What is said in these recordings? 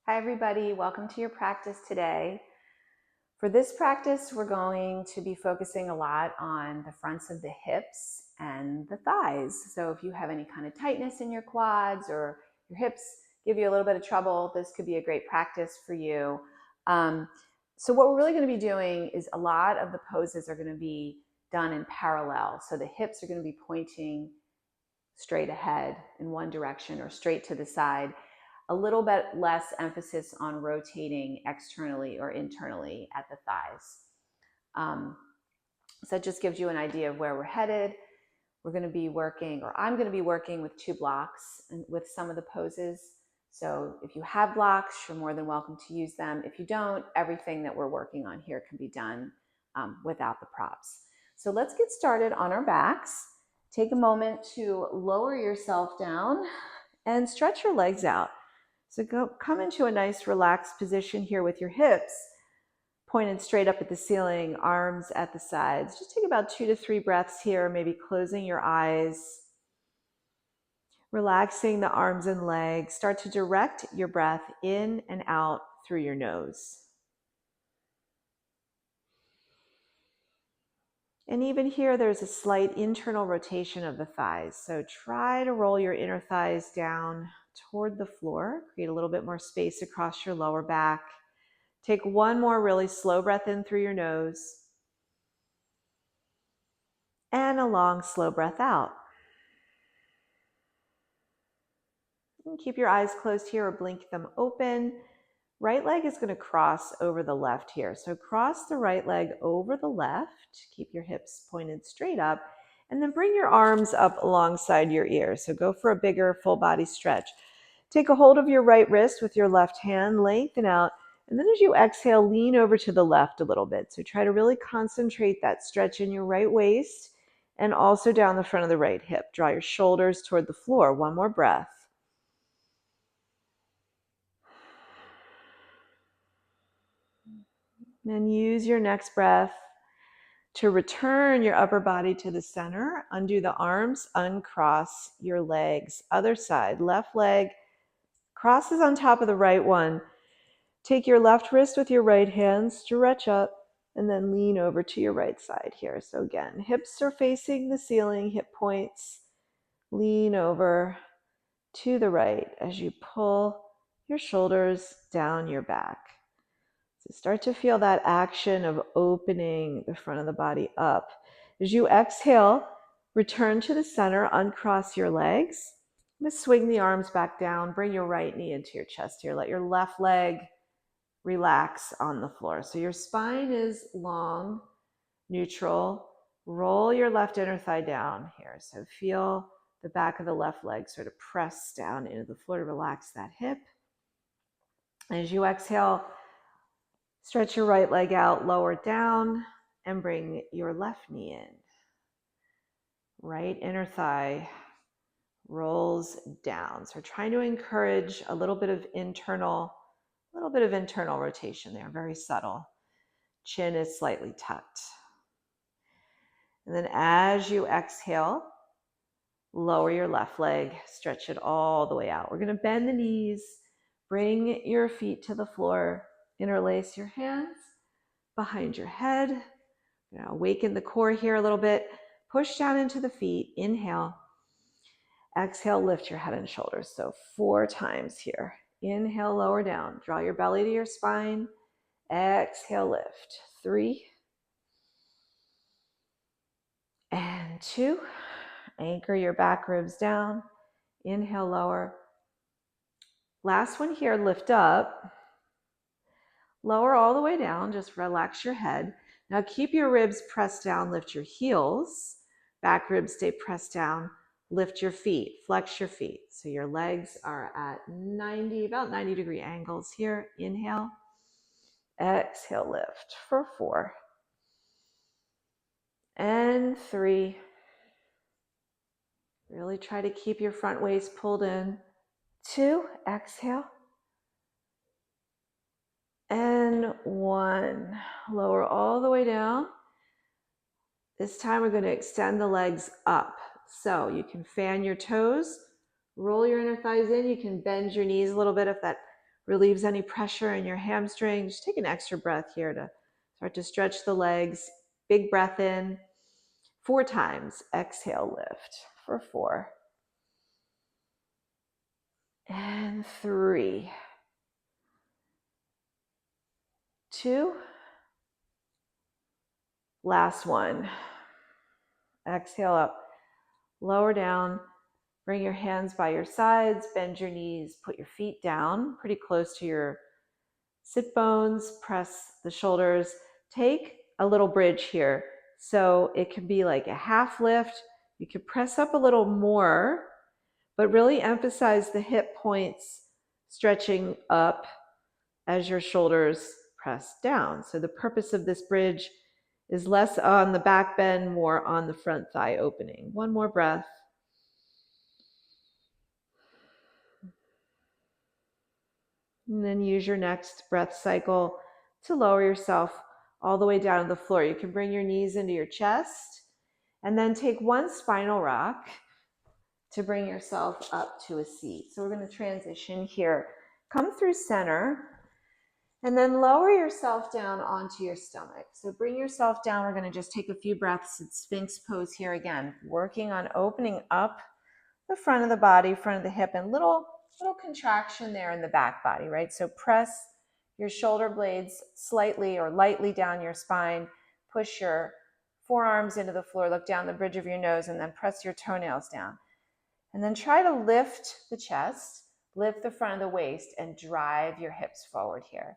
Hi everybody, welcome to your practice today. For this practice, we're going to be focusing a lot on the fronts of the hips and the thighs. So if you have any kind of tightness in your quads or your hips give you a little bit of trouble, this could be a great practice for you. So what we're really going to be doing is a lot of the poses are going to be done in parallel. So the hips are going to be pointing straight ahead in one direction or straight to the side. A little bit less emphasis on rotating externally or internally at the thighs. So it just gives you an idea of where we're headed. We're going to be working, or I'm going to be working with 2 blocks and with some of the poses. So if you have blocks, you're more than welcome to use them. If you don't, everything that we're working on here can be done without the props. So let's get started on our backs. Take a moment to lower yourself down and stretch your legs out. So come into a nice relaxed position here with your hips pointed straight up at the ceiling, arms at the sides. Just take about 2 to 3 breaths here, maybe closing your eyes, relaxing the arms and legs. Start to direct your breath in and out through your nose. And even here, there's a slight internal rotation of the thighs. So try to roll your inner thighs down toward the floor. Create a little bit more space across your lower back. Take one more really slow breath in through your nose. And a long, slow breath out. And keep your eyes closed here or blink them open. Right leg is going to cross over the left here. So cross the right leg over the left. Keep your hips pointed straight up. And then bring your arms up alongside your ears. So go for a bigger full body stretch. Take a hold of your right wrist with your left hand, lengthen out. And then as you exhale, lean over to the left a little bit. So try to really concentrate that stretch in your right waist and also down the front of the right hip. Draw your shoulders toward the floor. One more breath. And use your next breath to return your upper body to the center. Undo the arms, uncross your legs. Other side, left leg crosses on top of the right one. Take your left wrist with your right hand, stretch up, and then lean over to your right side here. So again, hips are facing the ceiling, hip points. Lean over to the right as you pull your shoulders down your back. So start to feel that action of opening the front of the body up. As you exhale, return to the center, uncross your legs. Just swing the arms back down, bring your right knee into your chest here. Let your left leg relax on the floor. So your spine is long, neutral. Roll your left inner thigh down here. So feel the back of the left leg sort of press down into the floor to relax that hip. As you exhale, stretch your right leg out, lower down, and bring your left knee in. Right inner thigh rolls down. So we're trying to encourage a little bit of internal rotation there, very subtle. Chin is slightly tucked. And then as you exhale, lower your left leg, stretch it all the way out. We're going to bend the knees, bring your feet to the floor, interlace your hands behind your head. Awaken the core here a little bit. Push down into the feet. Inhale. Exhale, lift your head and shoulders. So 4 times here. Inhale, lower down. Draw your belly to your spine. Exhale, lift. 3. And 2. Anchor your back ribs down. Inhale, lower. Last one here, lift up. Lower all the way down, just relax your head. Now keep your ribs pressed down, lift your heels. Back ribs stay pressed down, lift your feet, flex your feet. So your legs are at about 90-degree angles here. Inhale. Exhale, lift for 4. And 3. Really try to keep your front waist pulled in. 2, exhale. And 1, lower all the way down. This time we're going to extend the legs up. So you can fan your toes, roll your inner thighs in. You can bend your knees a little bit if that relieves any pressure in your hamstring. Just take an extra breath here to start to stretch the legs. Big breath in. 4 times. Exhale, lift for 4. And 3, 2. Last one. Exhale up. Lower down. Bring your hands by your sides. Bend your knees. Put your feet down pretty close to your sit bones. Press the shoulders. Take a little bridge here. So it can be like a half lift. You can press up a little more, but really emphasize the hip points stretching up as your shoulders press down. So the purpose of this bridge is less on the back bend, more on the front thigh opening. One more breath. And then use your next breath cycle to lower yourself all the way down to the floor. You can bring your knees into your chest and then take one spinal rock to bring yourself up to a seat. So we're going to transition here. Come through center and then lower yourself down onto your stomach. So bring yourself down. We're going to just take a few breaths in Sphinx pose here again, working on opening up the front of the body, front of the hip, and little contraction there in the back body, right? So press your shoulder blades slightly or lightly down your spine. Push your forearms into the floor. Look down the bridge of your nose and then press your toenails down. And then try to lift the chest, lift the front of the waist, and drive your hips forward here.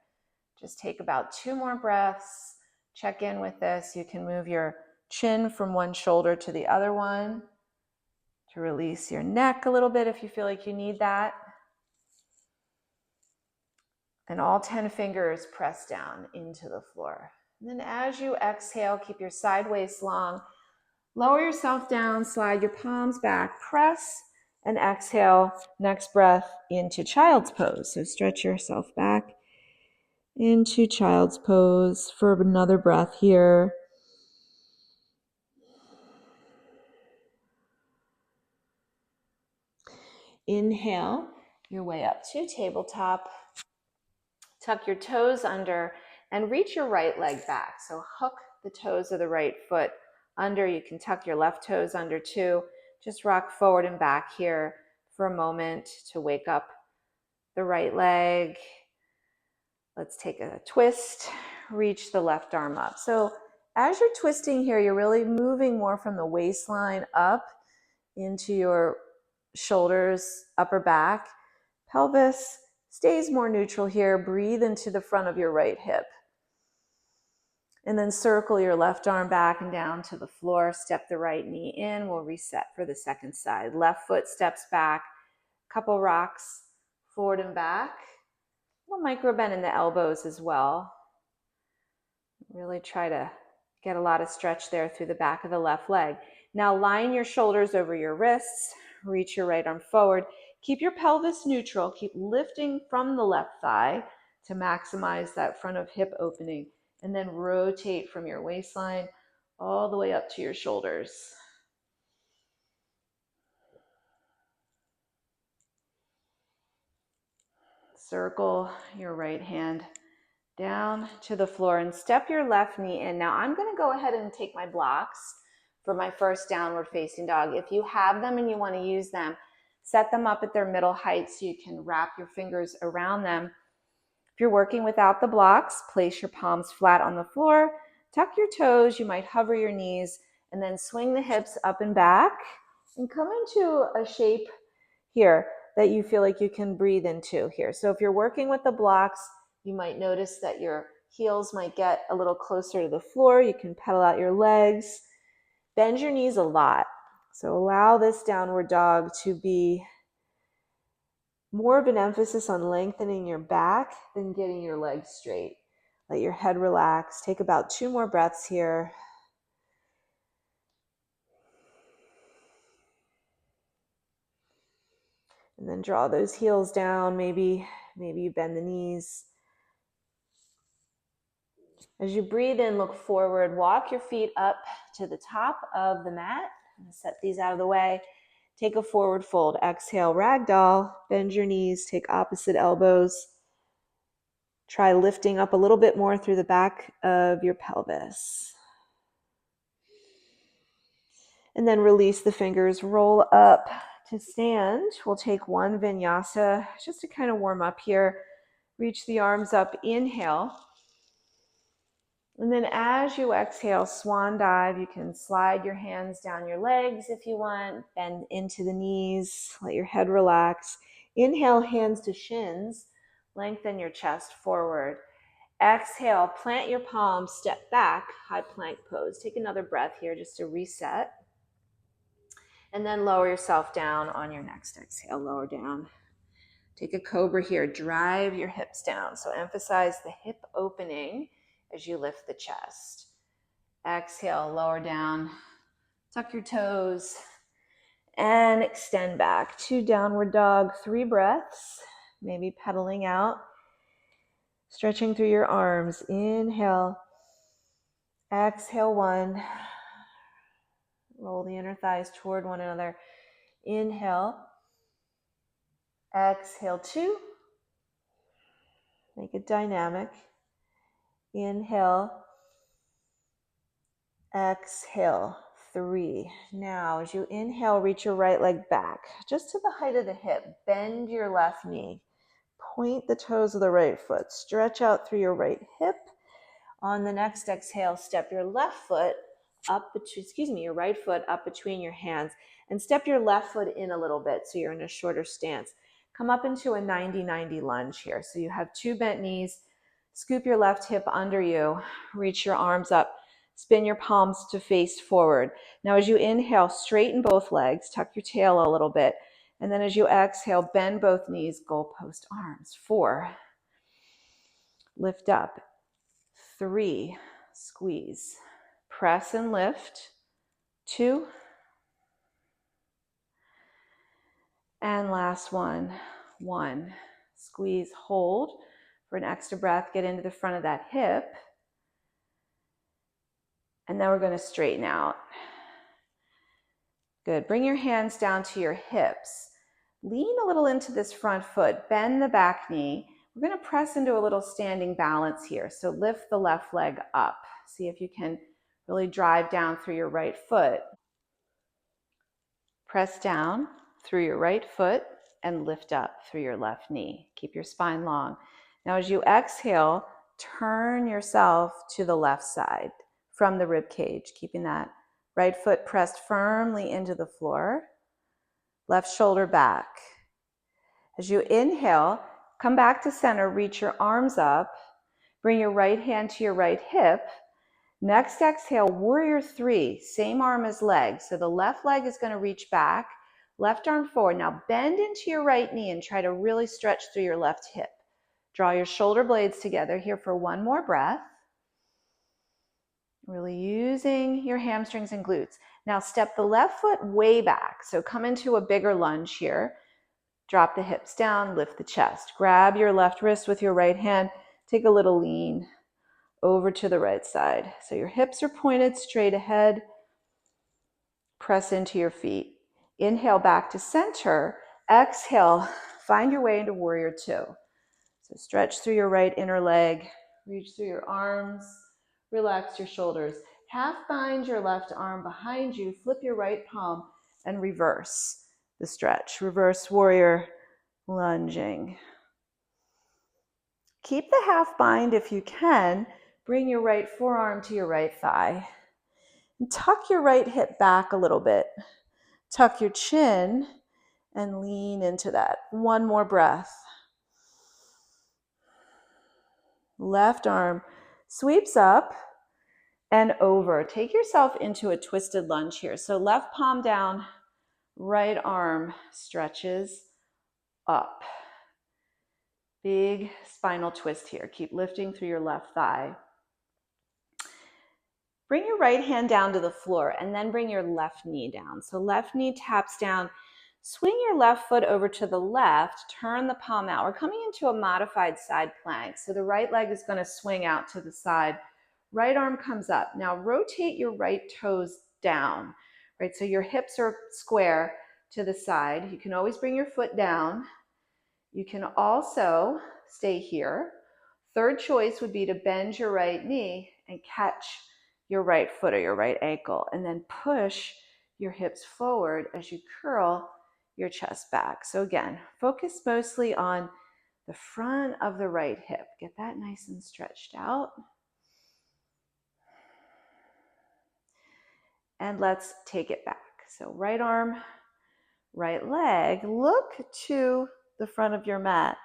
Just take about 2 more breaths. Check in with this. You can move your chin from one shoulder to the other one to release your neck a little bit if you feel like you need that. And all 10 fingers press down into the floor. And then as you exhale, keep your side waist long. Lower yourself down, slide your palms back, press, and exhale. Next breath into child's pose. So stretch yourself back into child's pose for another breath here. Inhale your way up to tabletop. Tuck your toes under and reach your right leg back. So hook the toes of the right foot under. You can tuck your left toes under too. Just rock forward and back here for a moment to wake up the right leg. Let's take a twist, reach the left arm up. So as you're twisting here, you're really moving more from the waistline up into your shoulders, upper back. Pelvis stays more neutral here. Breathe into the front of your right hip. And then circle your left arm back and down to the floor. Step the right knee in. We'll reset for the second side. Left foot steps back. Couple rocks forward and back. We'll micro bend in the elbows as well. Really try to get a lot of stretch there through the back of the left leg. Now line your shoulders over your wrists. Reach your right arm forward. Keep your pelvis neutral. Keep lifting from the left thigh to maximize that front of hip opening. And then rotate from your waistline all the way up to your shoulders. Circle your right hand down to the floor and step your left knee in. Now I'm going to go ahead and take my blocks for my first downward facing dog. If you have them and you want to use them, set them up at their middle height so you can wrap your fingers around them. If you're working without the blocks, place your palms flat on the floor, tuck your toes, you might hover your knees, and then swing the hips up and back and come into a shape here that you feel like you can breathe into here. So if you're working with the blocks, you might notice that your heels might get a little closer to the floor. You can pedal out your legs. Bend your knees a lot. So allow this downward dog to be more of an emphasis on lengthening your back than getting your legs straight. Let your head relax. Take about 2 more breaths here. And then draw those heels down. Maybe you bend the knees. As you breathe in, look forward. Walk your feet up to the top of the mat. Set these out of the way. Take a forward fold. Exhale, ragdoll. Bend your knees. Take opposite elbows Try lifting up a little bit more through the back of your pelvis. And then release the fingers, roll up to stand. We'll take one vinyasa just to kind of warm up here. Reach the arms up, inhale. And then as you exhale, swan dive. You can slide your hands down your legs if you want, bend into the knees, let your head relax. Inhale, hands to shins, lengthen your chest forward. Exhale, plant your palms, step back, high plank pose. Take another breath here just to reset. And then lower yourself down on your next exhale, lower down. Take a cobra here, drive your hips down. So emphasize the hip opening as you lift the chest. Exhale, lower down, tuck your toes, and extend back to downward dog. 3 breaths, maybe pedaling out. Stretching through your arms. Inhale. Exhale, 1. Roll the inner thighs toward one another. Inhale. Exhale, 2. Make it dynamic. Inhale. Exhale, 3. Now, as you inhale, reach your right leg back, just to the height of the hip. Bend your left knee. Point the toes of the right foot. Stretch out through your right hip. On the next exhale, step your left foot up, your right foot up between your hands, and step your left foot in a little bit so you're in a shorter stance. Come up into a 90-90 lunge here. So you have 2 bent knees. Scoop your left hip under you. Reach your arms up. Spin your palms to face forward. Now as you inhale, straighten both legs. Tuck your tail a little bit. And then as you exhale, bend both knees, goalpost arms. 4. Lift up. 3. Squeeze. Press and lift. 2. And last one. 1. Squeeze, hold for an extra breath. Get into the front of that hip. And then we're going to straighten out. Good. Bring your hands down to your hips. Lean a little into this front foot. Bend the back knee. We're going to press into a little standing balance here. So lift the left leg up. See if you can really drive down through your right foot. Press down through your right foot and lift up through your left knee. Keep your spine long. Now as you exhale, turn yourself to the left side from the rib cage, keeping that right foot pressed firmly into the floor. Left shoulder back. As you inhale, come back to center, reach your arms up, bring your right hand to your right hip. Next exhale, warrior 3, same arm as leg. So the left leg is going to reach back, left arm forward. Now bend into your right knee and try to really stretch through your left hip. Draw your shoulder blades together here for one more breath. Really using your hamstrings and glutes. Now step the left foot way back. So come into a bigger lunge here. Drop the hips down, lift the chest. Grab your left wrist with your right hand. Take a little lean over to the right side. So your hips are pointed straight ahead. Press into your feet. Inhale back to center. Exhale, find your way into warrior 2. So stretch through your right inner leg. Reach through your arms. Relax your shoulders. Half bind your left arm behind you. Flip your right palm and reverse the stretch. Reverse warrior lunging. Keep the half bind if you can. Bring your right forearm to your right thigh. And tuck your right hip back a little bit. Tuck your chin and lean into that. One more breath. Left arm sweeps up and over. Take yourself into a twisted lunge here. So left palm down, right arm stretches up. Big spinal twist here. Keep lifting through your left thigh. Bring your right hand down to the floor and then bring your left knee down. So left knee taps down. Swing your left foot over to the left. Turn the palm out. We're coming into a modified side plank. So the right leg is going to swing out to the side. Right arm comes up. Now rotate your right toes down. Right, so your hips are square to the side. You can always bring your foot down. You can also stay here. Third choice would be to bend your right knee and catch your right foot or your right ankle, and then push your hips forward as you curl your chest back. So again, focus mostly on the front of the right hip. Get that nice and stretched out. And let's take it back. So right arm, right leg, look to the front of your mat.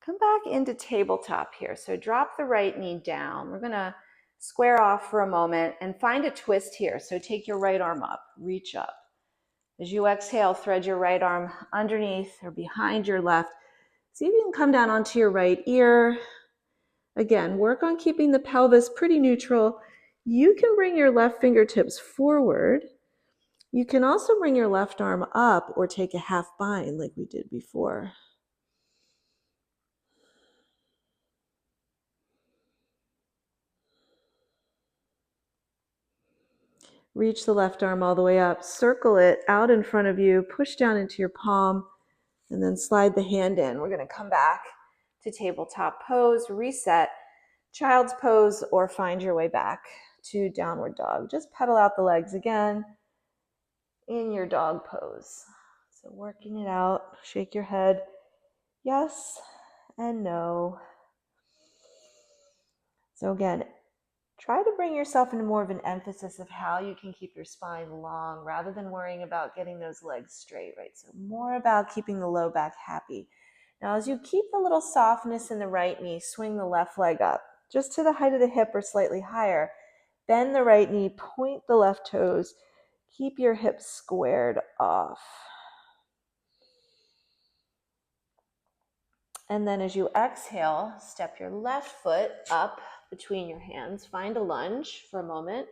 Come back into tabletop here. So drop the right knee down. We're gonna square off for a moment and find a twist here. So take your right arm up, reach up. As you exhale, thread your right arm underneath or behind your left. See if you can come down onto your right ear. Again, work on keeping the pelvis pretty neutral. You can bring your left fingertips forward. You can also bring your left arm up or take a half bind like we did before. Reach the left arm all the way up, circle it out in front of you, push down into your palm, and then slide the hand in. We're going to come back to tabletop pose, reset, child's pose, or find your way back to downward dog. Just pedal out the legs again in your dog pose. So working it out, shake your head, yes and no. So again, try to bring yourself into more of an emphasis of how you can keep your spine long rather than worrying about getting those legs straight, right? So more about keeping the low back happy. Now, as you keep the little softness in the right knee, swing the left leg up just to the height of the hip or slightly higher. Bend the right knee, point the left toes. Keep your hips squared off. And then as you exhale, step your left foot up between your hands. Find a lunge for a moment.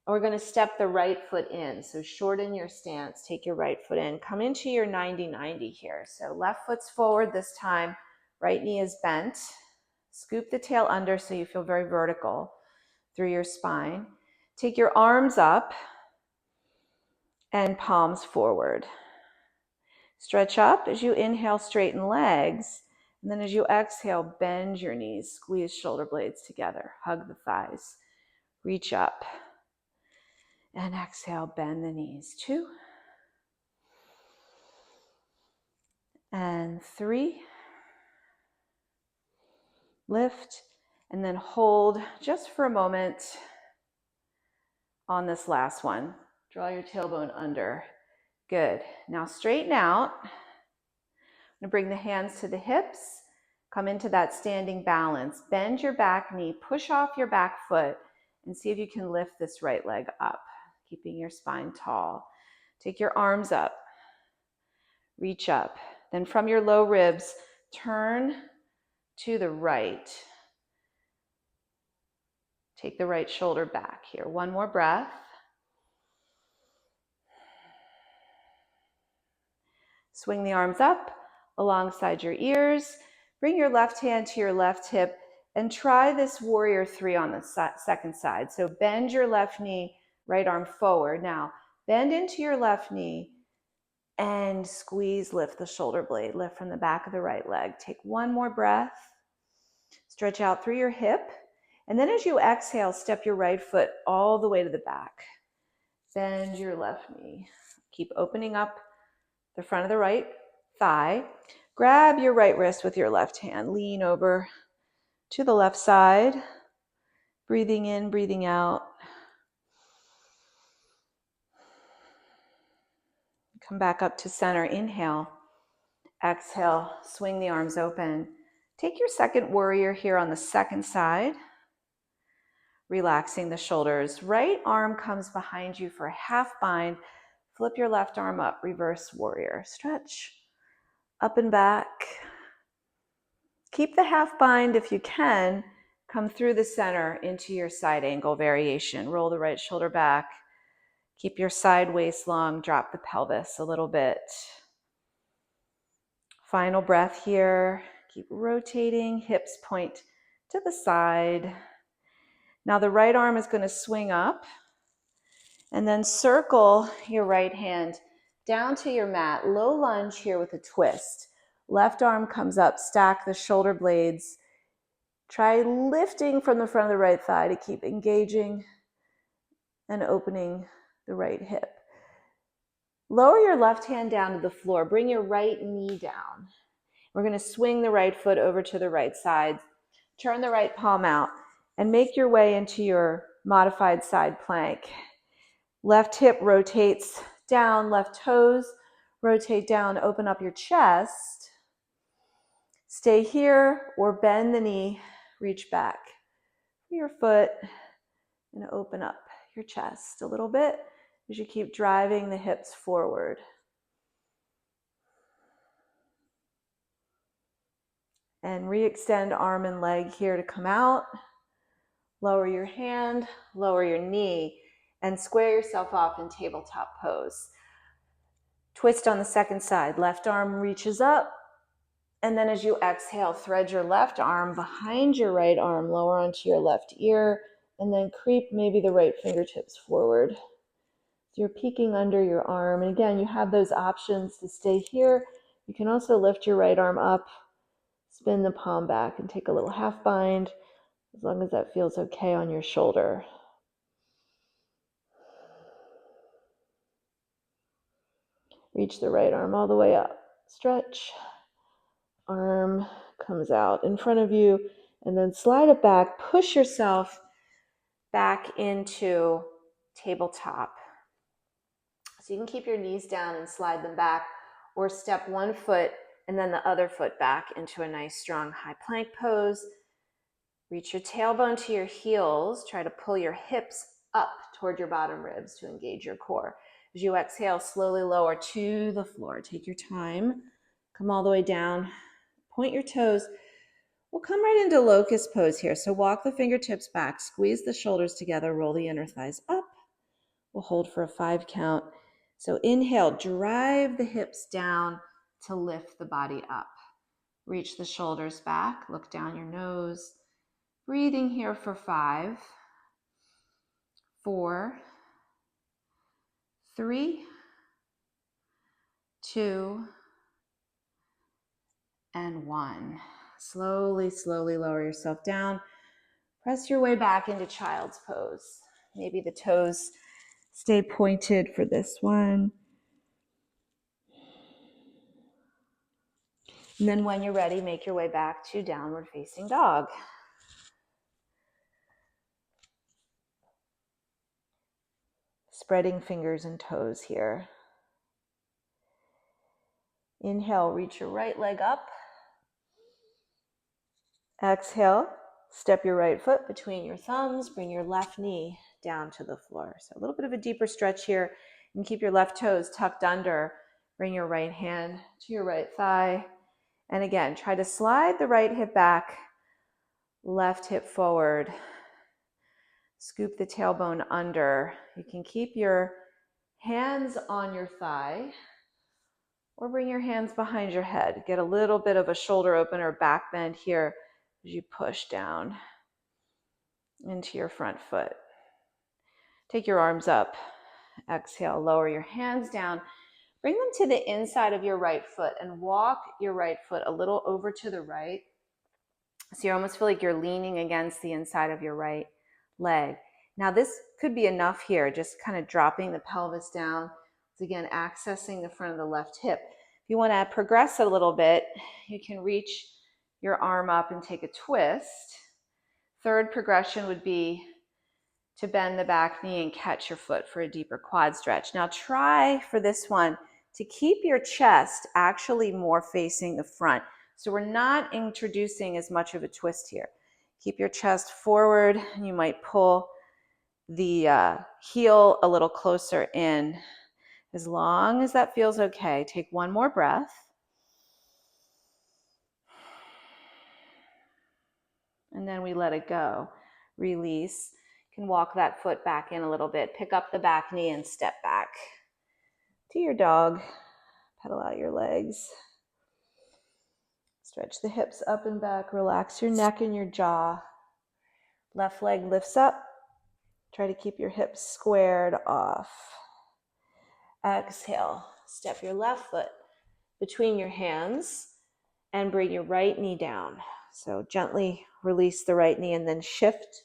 And we're going to step the right foot in. So shorten your stance. Take your right foot in. Come into your 90-90 here. So left foot's forward this time. Right knee is bent. Scoop the tail under so you feel very vertical through your spine. Take your arms up and palms forward. Stretch up as you inhale, straighten legs. And then as you exhale, bend your knees, squeeze shoulder blades together, hug the thighs, reach up. And exhale, bend the knees. 2 and 3. Lift and then hold just for a moment on this last one. Draw your tailbone under. Good. Now straighten out. I'm going to bring the hands to the hips. Come into that standing balance. Bend your back knee. Push off your back foot and see if you can lift this right leg up, keeping your spine tall. Take your arms up. Reach up. Then from your low ribs, turn to the right. Take the right shoulder back here. One more breath. Swing the arms up alongside your ears. Bring your left hand to your left hip and try this warrior 3 on the second side. So bend your left knee, right arm forward. Now bend into your left knee and squeeze, lift the shoulder blade. Lift from the back of the right leg. Take one more breath. Stretch out through your hip. And then as you exhale, step your right foot all the way to the back. Bend your left knee. Keep opening up the front of the right thigh. Grab your right wrist with your left hand. Lean over to the left side. Breathing in, breathing out. Come back up to center. Inhale. Exhale. Swing the arms open. Take your second warrior here on the second side. Relaxing the shoulders. Right arm comes behind you for a half bind. Flip your left arm up. Reverse warrior. Stretch. Up and back. Keep the half bind if you can. Come through the center into your side angle variation. Roll the right shoulder back. Keep your side waist long. Drop the pelvis a little bit. Final breath here. Keep rotating. Hips point to the side. Now the right arm is going to swing up and then circle your right hand down to your mat. Low lunge here with a twist. Left arm comes up, stack the shoulder blades Try lifting from the front of the right thigh to keep engaging and opening the right hip. Lower your left hand down to the floor. Bring your right knee down. We're going to swing the right foot over to the right side. Turn the right palm out and make your way into your modified side plank. Left hip rotates down, left toes rotate down, open up your chest. Stay here or bend the knee, reach back for your foot and open up your chest a little bit as you keep driving the hips forward. And re-extend arm and leg here to come out. Lower your hand, lower your knee, and square yourself off in tabletop pose. Twist on the second side. Left arm reaches up, and then as you exhale, thread your left arm behind your right arm, lower onto your left ear, and then creep maybe the right fingertips forward. So you're peeking under your arm, and again, you have those options to stay here. You can also lift your right arm up, spin the palm back, and take a little half bind, as long as that feels okay on your shoulder. Reach the right arm all the way up. Stretch. Arm comes out in front of you, and then slide it back. Push yourself back into tabletop. So you can keep your knees down and slide them back, or step one foot and then the other foot back into a nice strong high plank pose. Reach your tailbone to your heels. Try to pull your hips up toward your bottom ribs to engage your core. As you exhale, slowly lower to the floor. Take your time. Come all the way down. Point your toes. We'll come right into locust pose here. So walk the fingertips back. Squeeze the shoulders together. Roll the inner thighs up. We'll hold for a 5 count. So inhale, drive the hips down to lift the body up. Reach the shoulders back. Look down your nose. Breathing here for 5, 4, 3, 2, and 1. Slowly, slowly lower yourself down. Press your way back into child's pose. Maybe the toes stay pointed for this one. And then when you're ready, make your way back to downward facing dog. Spreading fingers and toes here. Inhale, reach your right leg up. Exhale, step your right foot between your thumbs, bring your left knee down to the floor. So a little bit of a deeper stretch here, and keep your left toes tucked under. Bring your right hand to your right thigh. And again, try to slide the right hip back, left hip forward. Scoop the tailbone under. You can keep your hands on your thigh or bring your hands behind your head. Get a little bit of a shoulder open or back bend here as you push down into your front foot. Take your arms up. Exhale, lower your hands down. Bring them to the inside of your right foot and walk your right foot a little over to the right. So you almost feel like you're leaning against the inside of your right leg. Now this could be enough here, just kind of dropping the pelvis down. So again, accessing the front of the left hip. If you want to progress a little bit, you can reach your arm up and take a twist. Third progression would be to bend the back knee and catch your foot for a deeper quad stretch. Now try for this one to keep your chest actually more facing the front. So we're not introducing as much of a twist here. Keep your chest forward, and you might pull the heel a little closer in. As long as that feels okay, take one more breath. And then we let it go. Release. You can walk that foot back in a little bit. Pick up the back knee and step back to your dog. Pedal out your legs. Stretch the hips up and back. Relax your neck and your jaw. Left leg lifts up. Try to keep your hips squared off. Exhale. Step your left foot between your hands and bring your right knee down. So gently release the right knee and then shift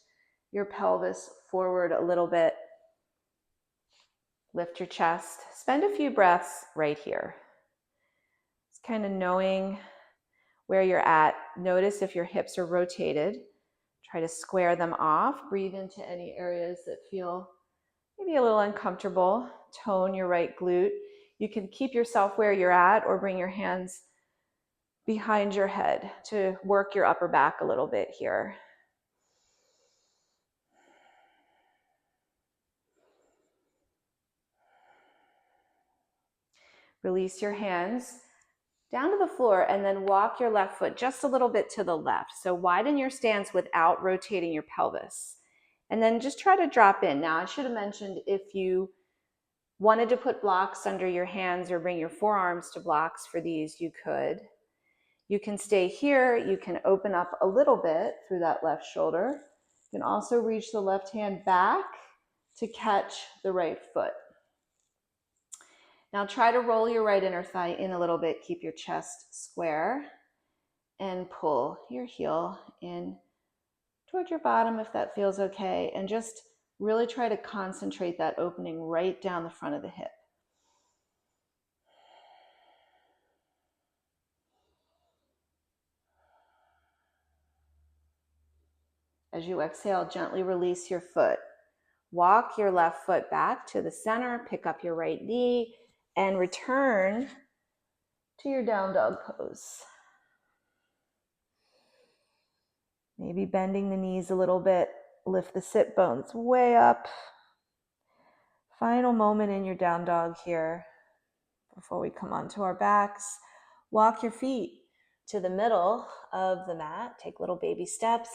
your pelvis forward a little bit. Lift your chest. Spend a few breaths right here. Just kind of knowing where you're at. Notice if your hips are rotated. Try to square them off. Breathe into any areas that feel maybe a little uncomfortable. Tone your right glute. You can keep yourself where you're at or bring your hands behind your head to work your upper back a little bit here. Release your hands down to the floor and then walk your left foot just a little bit to the left. So widen your stance without rotating your pelvis. And then just try to drop in. Now, I should have mentioned if you wanted to put blocks under your hands or bring your forearms to blocks for these, you could. You can stay here. You can open up a little bit through that left shoulder. You can also reach the left hand back to catch the right foot. Now try to roll your right inner thigh in a little bit. Keep your chest square and pull your heel in toward your bottom if that feels okay. And just really try to concentrate that opening right down the front of the hip. As you exhale, gently release your foot. Walk your left foot back to the center, pick up your right knee, and return to your down dog pose. Maybe bending the knees a little bit, lift the sit bones way up. Final moment in your down dog here before we come onto our backs. Walk your feet to the middle of the mat. Take little baby steps.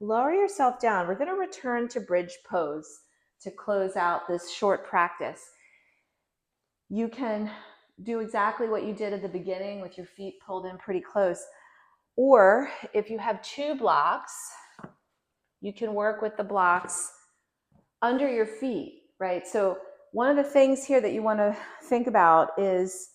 Lower yourself down. We're going to return to bridge pose to close out this short practice. You can do exactly what you did at the beginning with your feet pulled in pretty close. Or if you have two blocks, you can work with the blocks under your feet, right? So one of the things here that you want to think about is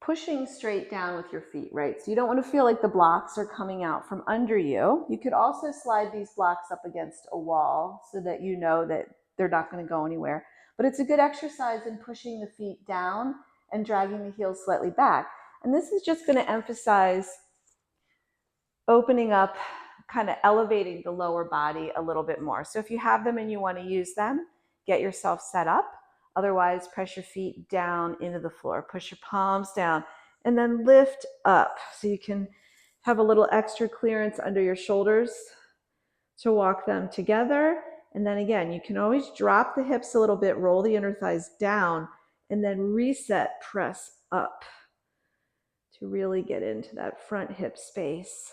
pushing straight down with your feet, right? So you don't want to feel like the blocks are coming out from under you. You could also slide these blocks up against a wall so that you know that they're not going to go anywhere. But it's a good exercise in pushing the feet down and dragging the heels slightly back. And this is just going to emphasize opening up, kind of elevating the lower body a little bit more. So if you have them and you want to use them, get yourself set up. Otherwise, press your feet down into the floor. Push your palms down and then lift up so you can have a little extra clearance under your shoulders to walk them together. And then again, you can always drop the hips a little bit, roll the inner thighs down, and then reset, press up to really get into that front hip space.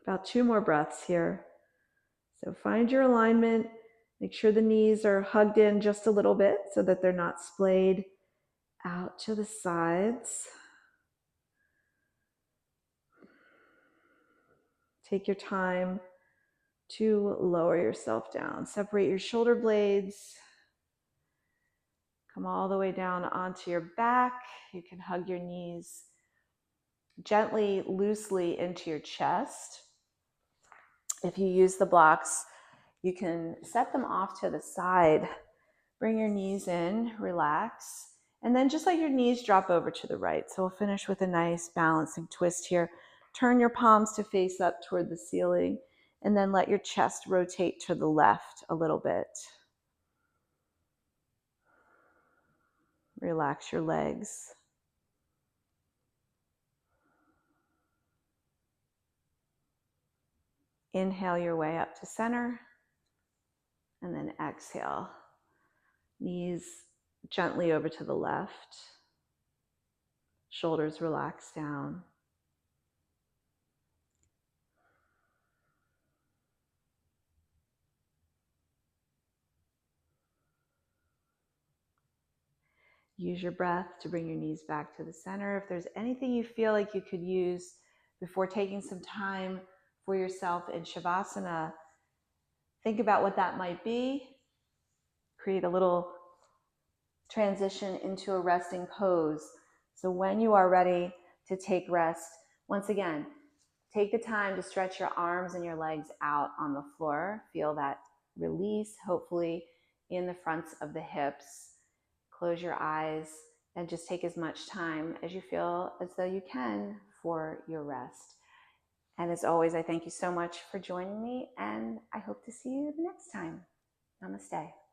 About 2 more breaths here. So find your alignment. Make sure the knees are hugged in just a little bit so that they're not splayed out to the sides. Take your time to lower yourself down. Separate your shoulder blades. Come all the way down onto your back. You can hug your knees gently, loosely into your chest. If you use the blocks, you can set them off to the side. Bring your knees in, relax, and then just let your knees drop over to the right. So we'll finish with a nice balancing twist here. Turn your palms to face up toward the ceiling, and then let your chest rotate to the left a little bit. Relax your legs. Inhale your way up to center, and then exhale. Knees gently over to the left. Shoulders relax down. Use your breath to bring your knees back to the center. If there's anything you feel like you could use before taking some time for yourself in Shavasana, think about what that might be. Create a little transition into a resting pose. So when you are ready to take rest, once again, take the time to stretch your arms and your legs out on the floor. Feel that release, hopefully, in the fronts of the hips. Close your eyes and just take as much time as you feel as though you can for your rest. And as always, I thank you so much for joining me, and I hope to see you the next time. Namaste.